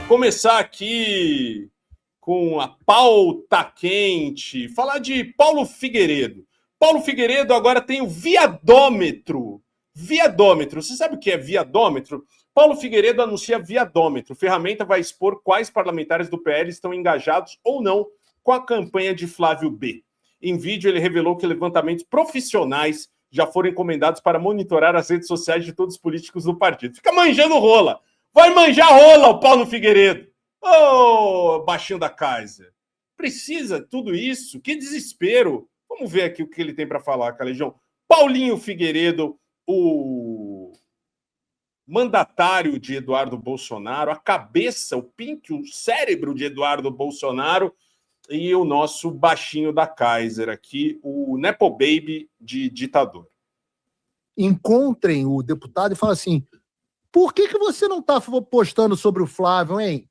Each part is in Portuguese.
começar aqui com a pauta quente, falar de Paulo Figueiredo. Paulo Figueiredo agora tem o viadômetro. Viadômetro. Você sabe o que é viadômetro? Paulo Figueiredo anuncia viadômetro. Ferramenta vai expor quais parlamentares do PL estão engajados ou não com a campanha de Flávio B. Em vídeo, ele revelou que levantamentos profissionais já foram encomendados para monitorar as redes sociais de todos os políticos do partido. Fica manjando rola. Vai manjar rola o Paulo Figueiredo. Ô, baixinho da Kaiser. Precisa tudo isso? Que desespero. Vamos ver aqui o que ele tem para falar, Calejão. Paulinho Figueiredo, o mandatário de Eduardo Bolsonaro, a cabeça, o pink, o cérebro de Eduardo Bolsonaro, e o nosso baixinho da Kaiser aqui, o Nepo Baby de ditador. Encontrem o deputado e falem assim: por que você não está postando sobre o Flávio, hein?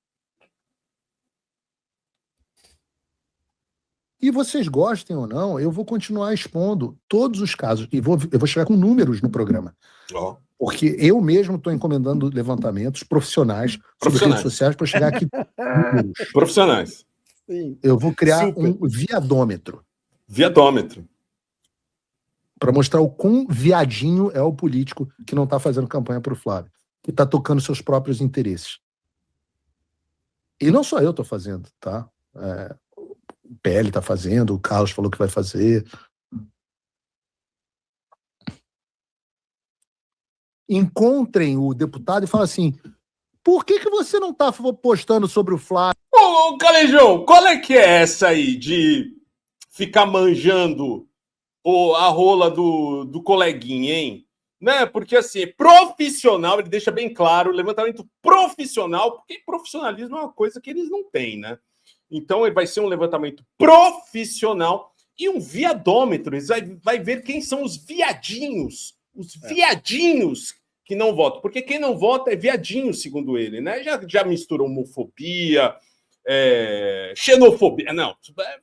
E vocês gostem ou não, eu vou continuar expondo todos os casos. E eu vou chegar com números no programa. Oh. Porque eu mesmo estou encomendando levantamentos profissionais sobre redes sociais para chegar aqui com números. Profissionais. Sim. Eu vou criar um viadômetro. Viadômetro. Para mostrar o quão viadinho é o político que não está fazendo campanha para o Flávio. Que está tocando seus próprios interesses. E não só eu estou fazendo, tá? O PL está fazendo, o Carlos falou que vai fazer. Encontrem o deputado e falem assim: por que você não está postando sobre o Flávio? Ô, Calejão, qual é que é essa aí de ficar manjando a rola do coleguinha, hein? Né? Porque, assim, profissional, ele deixa bem claro, levantamento profissional, porque profissionalismo é uma coisa que eles não têm, né? Então, ele vai ser um levantamento profissional e um viadômetro. Eles vai ver quem são os viadinhos que não votam. Porque quem não vota é viadinho, segundo ele, né? Já misturou homofobia, xenofobia, não,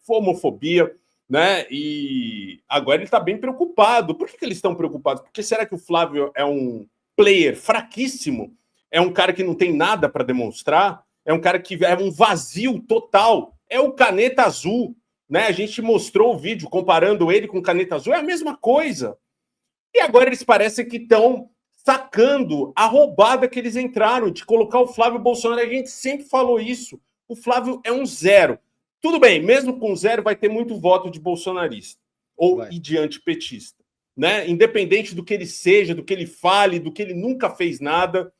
homofobia, né? E agora ele está bem preocupado. Por que eles estão preocupados? Porque será que o Flávio é um player fraquíssimo? É um cara que não tem nada para demonstrar? É um cara que é um vazio total. É o Caneta Azul, né? A gente mostrou o vídeo comparando ele com o Caneta Azul. É a mesma coisa. E agora eles parecem que estão sacando a roubada que eles entraram de colocar o Flávio Bolsonaro. A gente sempre falou isso. O Flávio é um zero. Tudo bem, mesmo com zero vai ter muito voto de bolsonarista e de antipetista, né? Independente do que ele seja, do que ele fale, do que ele nunca fez nada,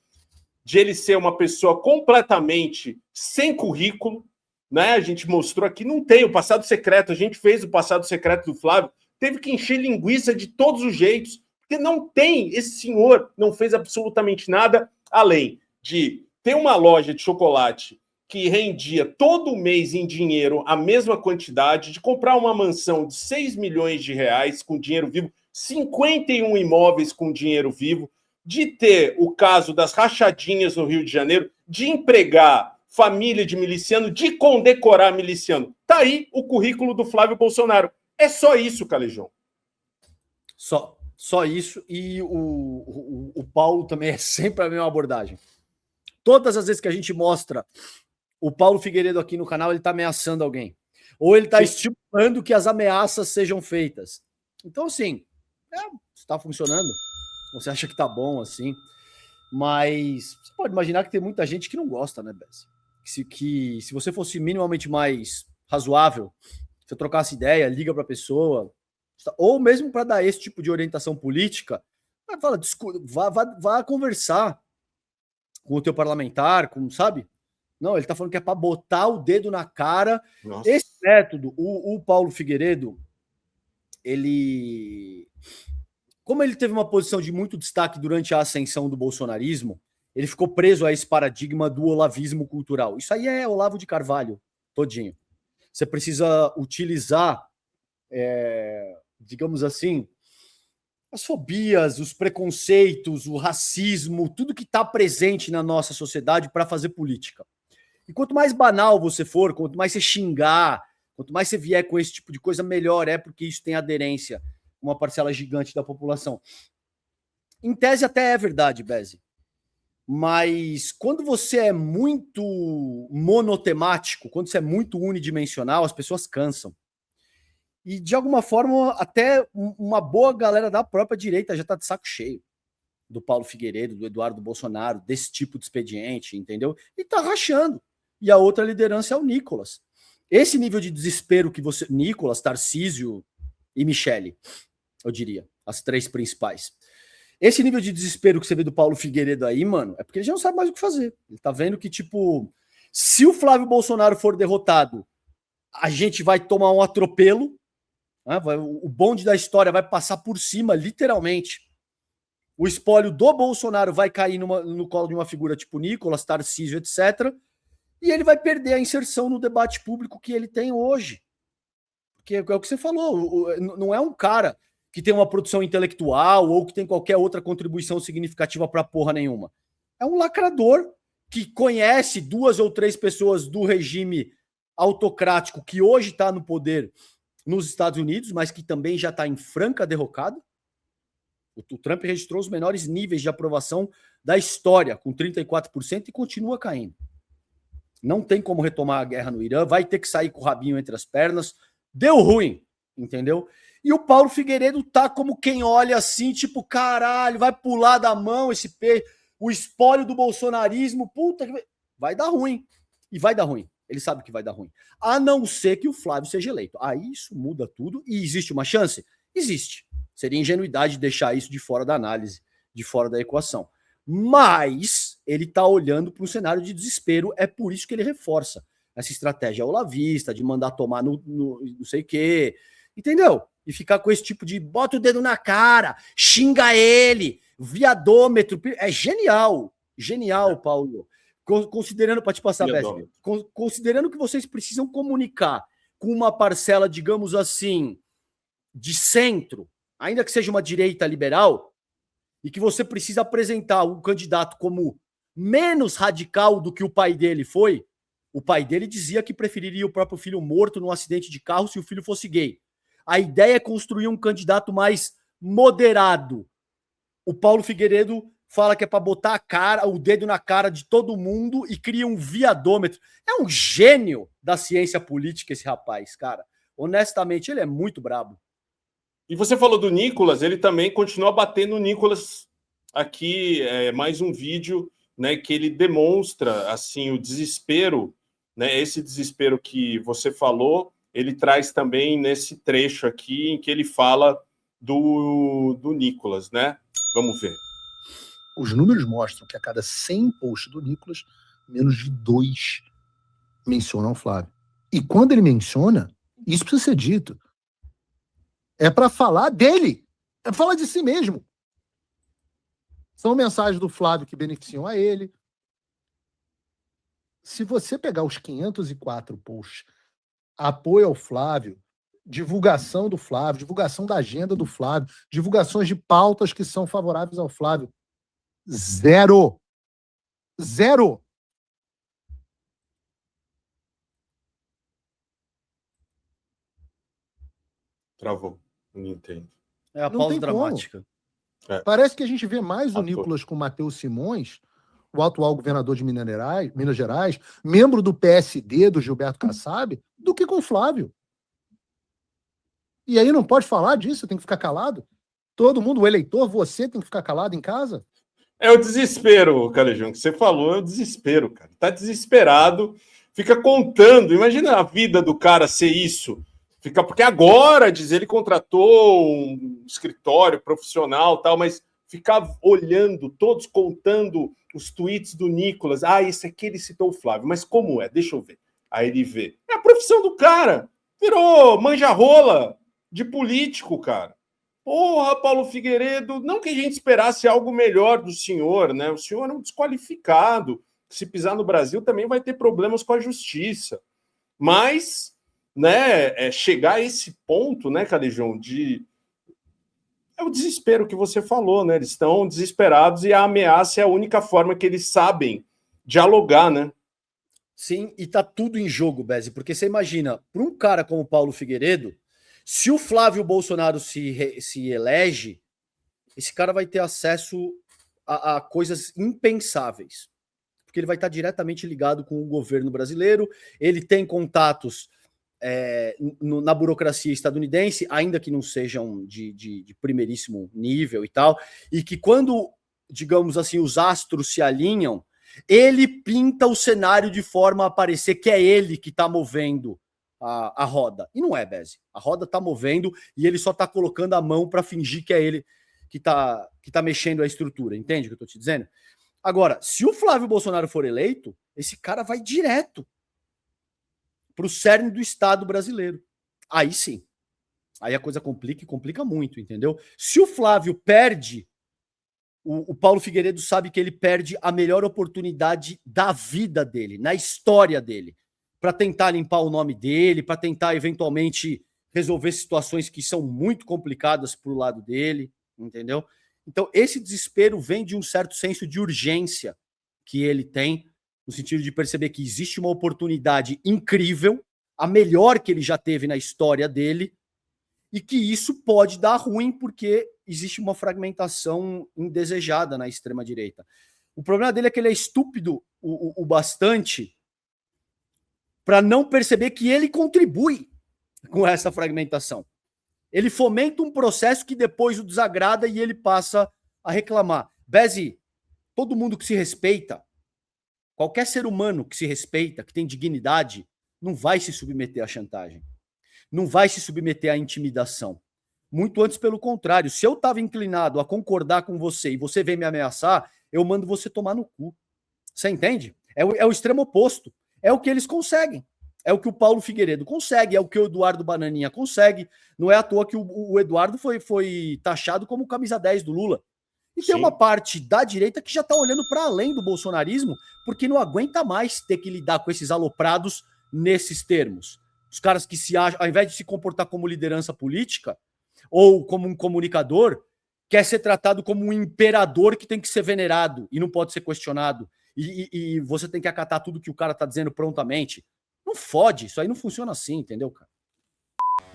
de ele ser uma pessoa completamente sem currículo, né? A gente mostrou aqui, não tem o passado secreto, a gente fez o passado secreto do Flávio, teve que encher linguiça de todos os jeitos, porque não tem, esse senhor não fez absolutamente nada, além de ter uma loja de chocolate que rendia todo mês em dinheiro a mesma quantidade, de comprar uma mansão de 6 milhões de reais com dinheiro vivo, 51 imóveis com dinheiro vivo, de ter o caso das rachadinhas no Rio de Janeiro, de empregar família de miliciano, de condecorar miliciano. Tá aí o currículo do Flávio Bolsonaro. É só isso, Calejão. Só isso. E o Paulo também é sempre a mesma abordagem. Todas as vezes que a gente mostra o Paulo Figueiredo aqui no canal, ele está ameaçando alguém. Ou ele está estipulando que as ameaças sejam feitas. Então, assim, está funcionando. Você acha que tá bom, assim. Mas você pode imaginar que tem muita gente que não gosta, né, Bess? Que se você fosse minimamente mais razoável, você trocasse ideia, liga pra pessoa, ou mesmo para dar esse tipo de orientação política, fala, vá conversar com o teu parlamentar, sabe? Não, ele tá falando que é para botar o dedo na cara. Nossa. Esse método, o Paulo Figueiredo, como ele teve uma posição de muito destaque durante a ascensão do bolsonarismo, ele ficou preso a esse paradigma do olavismo cultural. Isso aí é Olavo de Carvalho, todinho. Você precisa utilizar, digamos assim, as fobias, os preconceitos, o racismo, tudo que está presente na nossa sociedade para fazer política. E quanto mais banal você for, quanto mais você xingar, quanto mais você vier com esse tipo de coisa, melhor é, porque isso tem aderência com uma parcela gigante da população. Em tese até é verdade, Beze. Mas quando você é muito monotemático, quando você é muito unidimensional, as pessoas cansam. E, de alguma forma, até uma boa galera da própria direita já está de saco cheio do Paulo Figueiredo, do Eduardo Bolsonaro, desse tipo de expediente, entendeu? E tá rachando. E a outra liderança é o Nicolas. Esse nível de desespero que você... Nicolas, Tarcísio e Michele, eu diria, as três principais. Esse nível de desespero que você vê do Paulo Figueiredo aí, mano, é porque ele já não sabe mais o que fazer. Ele tá vendo que, tipo, se o Flávio Bolsonaro for derrotado, a gente vai tomar um atropelo, né? O bonde da história vai passar por cima, literalmente. O espólio do Bolsonaro vai cair no colo de uma figura tipo Nicolas, Tarcísio, etc. E ele vai perder a inserção no debate público que ele tem hoje. Porque é o que você falou, não é um cara que tem uma produção intelectual ou que tem qualquer outra contribuição significativa para porra nenhuma. É um lacrador que conhece 2 ou 3 pessoas do regime autocrático que hoje está no poder nos Estados Unidos, mas que também já está em franca derrocada. O Trump registrou os menores níveis de aprovação da história, com 34%, e continua caindo. Não tem como retomar a guerra no Irã, vai ter que sair com o rabinho entre as pernas. Deu ruim, entendeu? E o Paulo Figueiredo tá como quem olha assim, tipo, caralho, vai pular da mão o espólio do bolsonarismo, puta que... Vai dar ruim. E vai dar ruim. Ele sabe que vai dar ruim. A não ser que o Flávio seja eleito. Aí isso muda tudo. E existe uma chance? Existe. Seria ingenuidade deixar isso de fora da análise, de fora da equação. Mas ele está olhando para um cenário de desespero, é por isso que ele reforça essa estratégia olavista, de mandar tomar no não sei o quê, entendeu? E ficar com esse tipo de bota o dedo na cara, xinga ele, viadômetro. É genial, genial, Paulo. Considerando, para te passar, Bessi, considerando que vocês precisam comunicar com uma parcela, digamos assim, de centro, ainda que seja uma direita liberal, e que você precisa apresentar um candidato como menos radical do que o pai dele foi. O pai dele dizia que preferiria o próprio filho morto num acidente de carro se o filho fosse gay. A ideia é construir um candidato mais moderado. O Paulo Figueiredo fala que é para botar o dedo na cara de todo mundo e cria um viadômetro. É um gênio da ciência política esse rapaz, cara. Honestamente, ele é muito brabo. E você falou do Nicolas, ele também continua batendo o Nicolas aqui, mais um vídeo, né, que ele demonstra assim o desespero, né, esse desespero que você falou, ele traz também nesse trecho aqui em que ele fala do Nicolas, né? Vamos ver. Os números mostram que a cada 100 posts do Nicolas, menos de 2 mencionam o Flávio. E quando ele menciona, isso precisa ser dito. É para falar dele. É falar de si mesmo. São mensagens do Flávio que beneficiam a ele. Se você pegar os 504 posts, apoio ao Flávio, divulgação do Flávio, divulgação da agenda do Flávio, divulgações de pautas que são favoráveis ao Flávio, zero. Zero. Travou. Não entendo. É a pausa dramática. Parece que a gente vê mais o Nicolas com o Matheus Simões, o atual governador de Minas Gerais, membro do PSD, do Gilberto Kassab, do que com o Flávio. E aí não pode falar disso, tem que ficar calado? Todo mundo, o eleitor, você tem que ficar calado em casa? É o desespero, Calejão, que você falou, é o desespero, cara. Tá desesperado, fica contando. Imagina a vida do cara ser isso. Porque agora, diz ele, contratou um escritório profissional, tal, mas ficar olhando, todos contando os tweets do Nicolas. Ah, esse aqui ele citou o Flávio, mas como é? Deixa eu ver. Aí ele vê. É a profissão do cara. Virou manja-rola de político, cara. Porra, Paulo Figueiredo, não que a gente esperasse algo melhor do senhor, né? O senhor é um desqualificado. Se pisar no Brasil também vai ter problemas com a justiça. Mas, né, chegar a esse ponto, né, Calejão, é o desespero que você falou, né? Eles estão desesperados e a ameaça é a única forma que eles sabem dialogar, né? Sim, e tá tudo em jogo, Beze, porque você imagina, para um cara como o Paulo Figueiredo, se o Flávio Bolsonaro se elege, esse cara vai ter acesso a coisas impensáveis. Porque ele vai estar diretamente ligado com o governo brasileiro, ele tem contatos na burocracia estadunidense, ainda que não sejam de primeiríssimo nível e tal, e que quando, digamos assim, os astros se alinham, ele pinta o cenário de forma a parecer que é ele que está movendo a roda. E não é, Beze. A roda está movendo e ele só está colocando a mão para fingir que é ele que tá mexendo a estrutura. Entende o que eu estou te dizendo? Agora, se o Flávio Bolsonaro for eleito, esse cara vai direto para o cerne do Estado brasileiro. Aí sim. Aí a coisa complica e complica muito, entendeu? Se o Flávio perde, o Paulo Figueiredo sabe que ele perde a melhor oportunidade da vida dele, na história dele, para tentar limpar o nome dele, para tentar eventualmente resolver situações que são muito complicadas para o lado dele, entendeu? Então, esse desespero vem de um certo senso de urgência que ele tem, no sentido de perceber que existe uma oportunidade incrível, a melhor que ele já teve na história dele, e que isso pode dar ruim porque existe uma fragmentação indesejada na extrema-direita. O problema dele é que ele é estúpido o bastante para não perceber que ele contribui com essa fragmentação. Ele fomenta um processo que depois o desagrada e ele passa a reclamar. Beze, todo mundo que se respeita, qualquer ser humano que se respeita, que tem dignidade, não vai se submeter à chantagem. Não vai se submeter à intimidação. Muito antes, pelo contrário. Se eu estava inclinado a concordar com você e você vem me ameaçar, eu mando você tomar no cu. Você entende? É o extremo oposto. É o que eles conseguem. É o que o Paulo Figueiredo consegue, é o que o Eduardo Bananinha consegue. Não é à toa que o Eduardo foi taxado como camisa 10 do Lula. E tem uma parte da direita que já está olhando para além do bolsonarismo, porque não aguenta mais ter que lidar com esses aloprados nesses termos. Os caras que se acham, ao invés de se comportar como liderança política ou como um comunicador, quer ser tratado como um imperador que tem que ser venerado e não pode ser questionado. E você tem que acatar tudo que o cara está dizendo prontamente. Não fode, isso aí não funciona assim, entendeu, cara?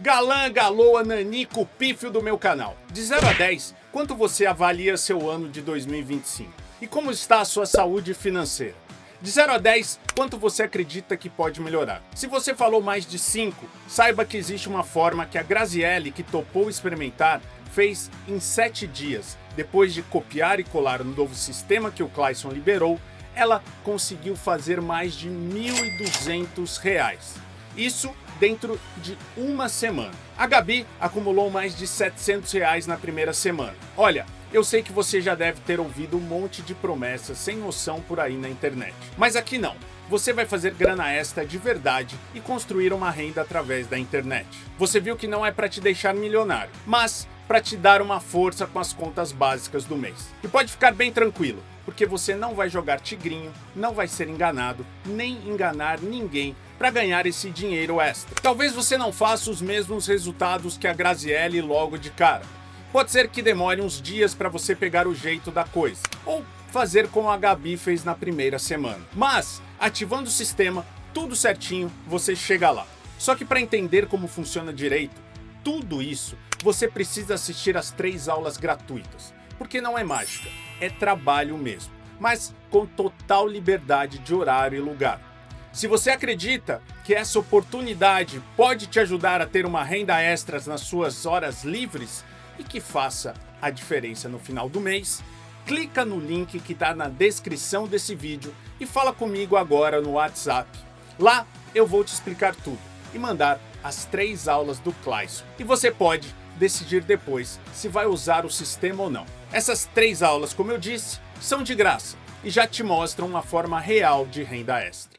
Galã, galoa, nanico, pífio do meu canal. De 0 a 10, quanto você avalia seu ano de 2025? E como está a sua saúde financeira? De 0 a 10, quanto você acredita que pode melhorar? Se você falou mais de 5, saiba que existe uma forma que a Graziele, que topou experimentar, fez em 7 dias. Depois de copiar e colar no novo sistema que o Clayson liberou, ela conseguiu fazer mais de R$ 1.200. Isso dentro de uma semana. A Gabi acumulou mais de R$ 700 na primeira semana. Olha, eu sei que você já deve ter ouvido um monte de promessas sem noção por aí na internet. Mas aqui não. Você vai fazer grana extra de verdade e construir uma renda através da internet. Você viu que não é para te deixar milionário, mas para te dar uma força com as contas básicas do mês. E pode ficar bem tranquilo, porque você não vai jogar tigrinho, não vai ser enganado, nem enganar ninguém para ganhar esse dinheiro extra. Talvez você não faça os mesmos resultados que a Graziele logo de cara. Pode ser que demore uns dias para você pegar o jeito da coisa, ou fazer como a Gabi fez na primeira semana. Mas, ativando o sistema, tudo certinho, você chega lá. Só que para entender como funciona direito, tudo isso, você precisa assistir às 3 aulas gratuitas. Porque não é mágica, é trabalho mesmo, mas com total liberdade de horário e lugar. Se você acredita que essa oportunidade pode te ajudar a ter uma renda extra nas suas horas livres e que faça a diferença no final do mês, clica no link que está na descrição desse vídeo e fala comigo agora no WhatsApp. Lá eu vou te explicar tudo e mandar as 3 aulas do Clayson. E você pode decidir depois se vai usar o sistema ou não. Essas 3 aulas, como eu disse, são de graça e já te mostram uma forma real de renda extra.